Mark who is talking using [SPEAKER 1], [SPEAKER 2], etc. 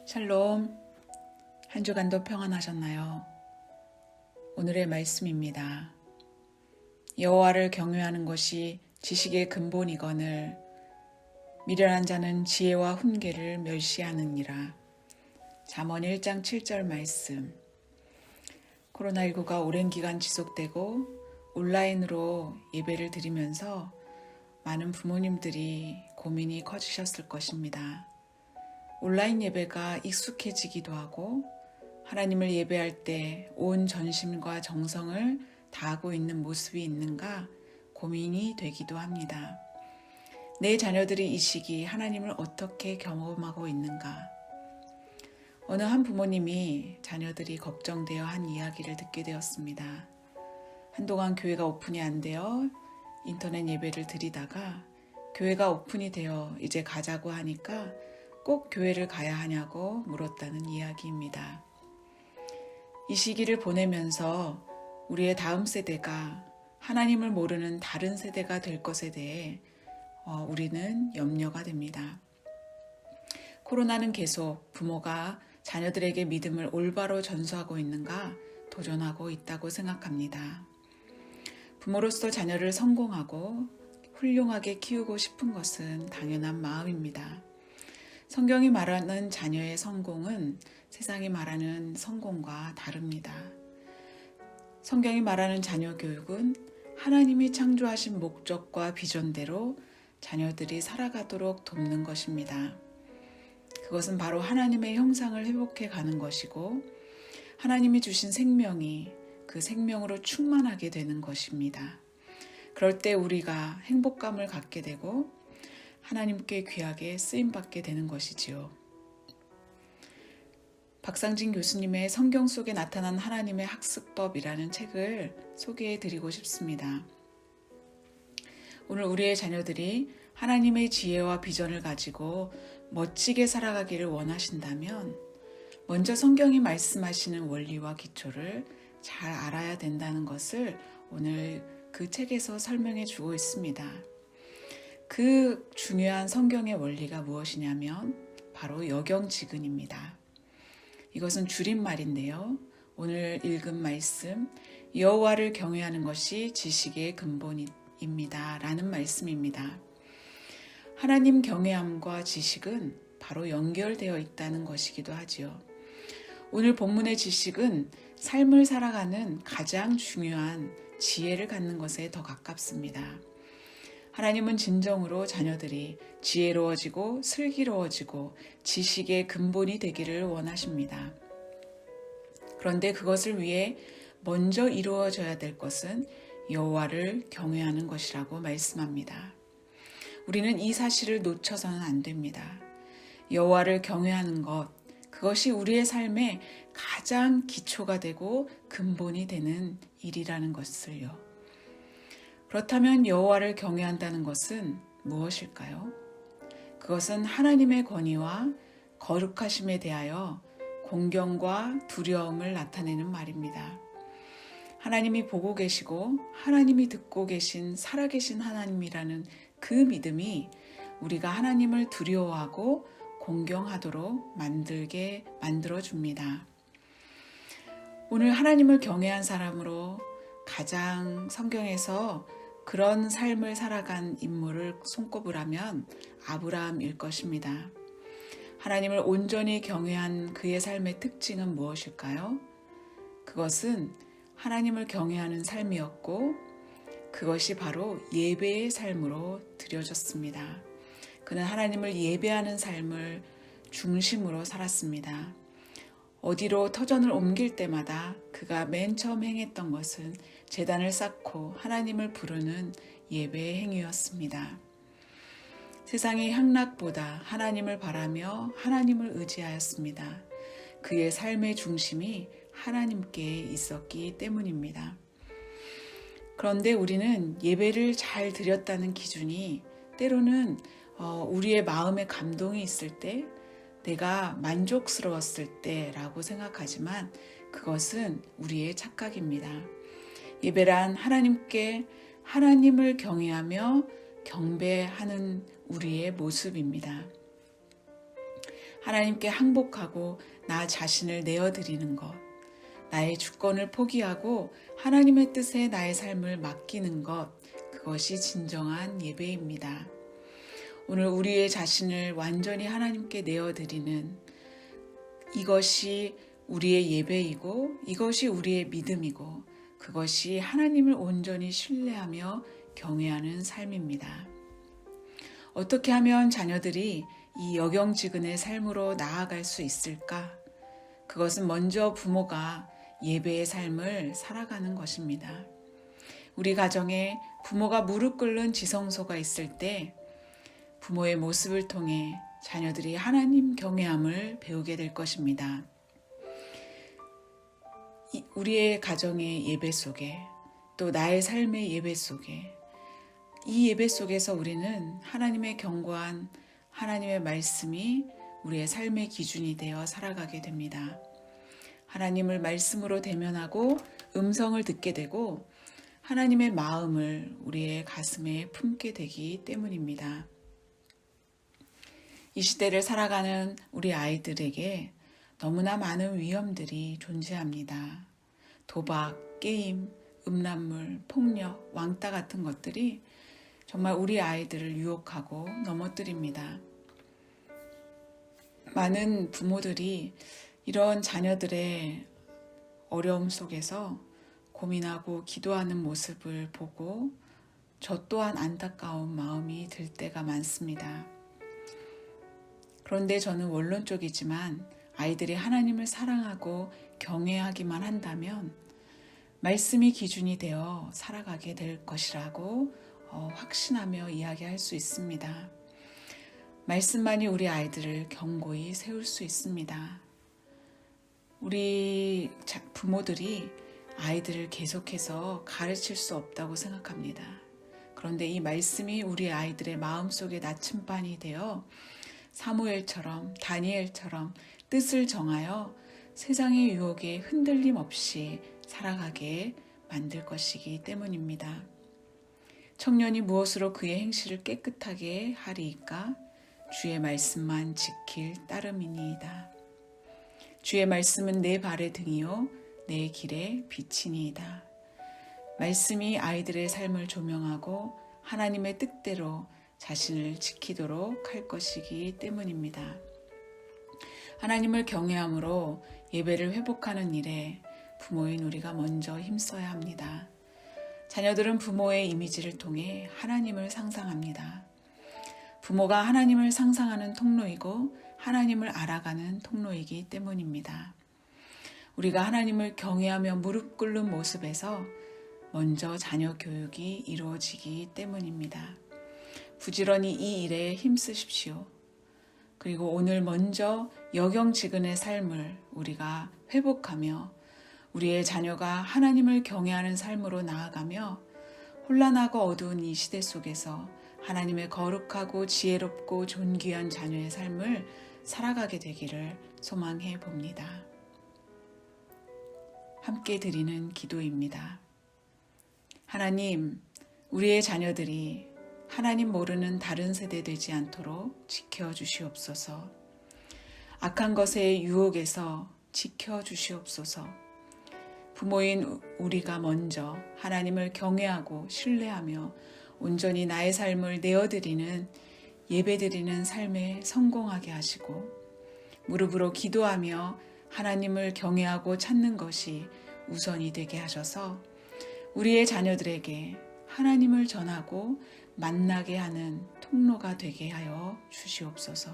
[SPEAKER 1] 샬롬, 한 주간도 평안하셨나요? 오늘의 말씀입니다. 여호와를 경외하는 것이 지식의 근본이거늘 미련한 자는 지혜와 훈계를 멸시하느니라. 잠언 1장 7절 말씀. 코로나19가 오랜 기간 지속되고 온라인으로 예배를 드리면서 많은 부모님들이 고민이 커지셨을 것입니다. 온라인 예배가 익숙해지기도 하고 하나님을 예배할 때 온 전심과 정성을 다하고 있는 모습이 있는가 고민이 되기도 합니다. 내 자녀들이 이 시기 하나님을 어떻게 경험하고 있는가? 어느 한 부모님이 자녀들이 걱정되어 한 이야기를 듣게 되었습니다. 한동안 교회가 오픈이 안 되어 인터넷 예배를 드리다가 교회가 오픈이 되어 이제 가자고 하니까 꼭 교회를 가야 하냐고 물었다는 이야기입니다. 이 시기를 보내면서 우리의 다음 세대가 하나님을 모르는 다른 세대가 될 것에 대해 우리는 염려가 됩니다. 코로나는 계속 부모가 자녀들에게 믿음을 올바로 전수하고 있는가 도전하고 있다고 생각합니다. 부모로서 자녀를 성공하고 훌륭하게 키우고 싶은 것은 당연한 마음입니다. 성경이 말하는 자녀의 성공은 세상이 말하는 성공과 다릅니다. 성경이 말하는 자녀 교육은 하나님이 창조하신 목적과 비전대로 자녀들이 살아가도록 돕는 것입니다. 그것은 바로 하나님의 형상을 회복해 가는 것이고 하나님이 주신 생명이 그 생명으로 충만하게 되는 것입니다. 그럴 때 우리가 행복감을 갖게 되고 하나님께 귀하게 쓰임받게 되는 것이지요. 박상진 교수님의 성경 속에 나타난 하나님의 학습법이라는 책을 소개해 드리고 싶습니다. 오늘 우리의 자녀들이 하나님의 지혜와 비전을 가지고 멋지게 살아가기를 원하신다면 먼저 성경이 말씀하시는 원리와 기초를 잘 알아야 된다는 것을 오늘 그 책에서 설명해 주고 있습니다. 그 중요한 성경의 원리가 무엇이냐면 바로 여경지근입니다. 이것은 줄임말인데요. 오늘 읽은 말씀 여호와를 경외하는 것이 지식의 근본입니다. 라는 말씀입니다. 하나님 경외함과 지식은 바로 연결되어 있다는 것이기도 하지요. 오늘 본문의 지식은 삶을 살아가는 가장 중요한 지혜를 갖는 것에 더 가깝습니다. 하나님은 진정으로 자녀들이 지혜로워지고 슬기로워지고 지식의 근본이 되기를 원하십니다. 그런데 그것을 위해 먼저 이루어져야 될 것은 여호와를 경외하는 것이라고 말씀합니다. 우리는 이 사실을 놓쳐서는 안 됩니다. 여호와를 경외하는 것, 그것이 우리의 삶의 가장 기초가 되고 근본이 되는 일이라는 것을요. 그렇다면 여호와를 경외한다는 것은 무엇일까요? 그것은 하나님의 권위와 거룩하심에 대하여 공경과 두려움을 나타내는 말입니다. 하나님이 보고 계시고 하나님이 듣고 계신 살아계신 하나님이라는 그 믿음이 우리가 하나님을 두려워하고 공경하도록 만들어줍니다. 오늘 하나님을 경외한 사람으로 가장 성경에서 그런 삶을 살아간 인물을 손꼽으라면 아브라함일 것입니다. 하나님을 온전히 경외한 그의 삶의 특징은 무엇일까요? 그것은 하나님을 경외하는 삶이었고 그것이 바로 예배의 삶으로 드려졌습니다. 그는 하나님을 예배하는 삶을 중심으로 살았습니다. 어디로 터전을 옮길 때마다 그가 맨 처음 행했던 것은 제단을 쌓고 하나님을 부르는 예배의 행위였습니다. 세상의 향락보다 하나님을 바라며 하나님을 의지하였습니다. 그의 삶의 중심이 하나님께 있었기 때문입니다. 그런데 우리는 예배를 잘 드렸다는 기준이 때로는 우리의 마음에 감동이 있을 때 내가 만족스러웠을 때라고 생각하지만 그것은 우리의 착각입니다. 예배란 하나님을 경외하며 경배하는 우리의 모습입니다. 하나님께 항복하고 나 자신을 내어드리는 것, 나의 주권을 포기하고 하나님의 뜻에 나의 삶을 맡기는 것, 그것이 진정한 예배입니다. 오늘 우리의 자신을 완전히 하나님께 내어드리는 이것이 우리의 예배이고 이것이 우리의 믿음이고 그것이 하나님을 온전히 신뢰하며 경외하는 삶입니다. 어떻게 하면 자녀들이 이 역영지근의 삶으로 나아갈 수 있을까? 그것은 먼저 부모가 예배의 삶을 살아가는 것입니다. 우리 가정에 부모가 무릎 꿇는 지성소가 있을 때 부모의 모습을 통해 자녀들이 하나님 경외함을 배우게 될 것입니다. 우리의 가정의 예배 속에 또 나의 삶의 예배 속에 이 예배 속에서 우리는 하나님의 견고한 하나님의 말씀이 우리의 삶의 기준이 되어 살아가게 됩니다. 하나님을 말씀으로 대면하고 음성을 듣게 되고 하나님의 마음을 우리의 가슴에 품게 되기 때문입니다. 이 시대를 살아가는 우리 아이들에게 너무나 많은 위험들이 존재합니다. 도박, 게임, 음란물, 폭력, 왕따 같은 것들이 정말 우리 아이들을 유혹하고 넘어뜨립니다. 많은 부모들이 이런 자녀들의 어려움 속에서 고민하고 기도하는 모습을 보고 저 또한 안타까운 마음이 들 때가 많습니다. 그런데 저는 원론적이지만 아이들이 하나님을 사랑하고 경외하기만 한다면 말씀이 기준이 되어 살아가게 될 것이라고 확신하며 이야기할 수 있습니다. 말씀만이 우리 아이들을 견고히 세울 수 있습니다. 우리 부모들이 아이들을 계속해서 가르칠 수 없다고 생각합니다. 그런데 이 말씀이 우리 아이들의 마음속에 나침반이 되어 사무엘처럼 다니엘처럼 뜻을 정하여 세상의 유혹에 흔들림 없이 살아가게 만들 것이기 때문입니다. 청년이 무엇으로 그의 행실을 깨끗하게 하리이까? 주의 말씀만 지킬 따름이니이다. 주의 말씀은 내 발의 등이요 내 길의 빛이니이다. 말씀이 아이들의 삶을 조명하고 하나님의 뜻대로 자신을 지키도록 할 것이기 때문입니다. 하나님을 경외함으로 예배를 회복하는 일에 부모인 우리가 먼저 힘써야 합니다. 자녀들은 부모의 이미지를 통해 하나님을 상상합니다. 부모가 하나님을 상상하는 통로이고 하나님을 알아가는 통로이기 때문입니다. 우리가 하나님을 경외하며 무릎 꿇는 모습에서 먼저 자녀 교육이 이루어지기 때문입니다. 부지런히 이 일에 힘쓰십시오. 그리고 오늘 먼저 역영지근의 삶을 우리가 회복하며 우리의 자녀가 하나님을 경외하는 삶으로 나아가며 혼란하고 어두운 이 시대 속에서 하나님의 거룩하고 지혜롭고 존귀한 자녀의 삶을 살아가게 되기를 소망해 봅니다. 함께 드리는 기도입니다. 하나님, 우리의 자녀들이 하나님 모르는 다른 세대 되지 않도록 지켜주시옵소서. 악한 것의 유혹에서 지켜주시옵소서. 부모인 우리가 먼저 하나님을 경외하고 신뢰하며 온전히 나의 삶을 내어드리는 예배드리는 삶에 성공하게 하시고 무릎으로 기도하며 하나님을 경외하고 찾는 것이 우선이 되게 하셔서 우리의 자녀들에게 하나님을 전하고 만나게 하는 통로가 되게 하여 주시옵소서.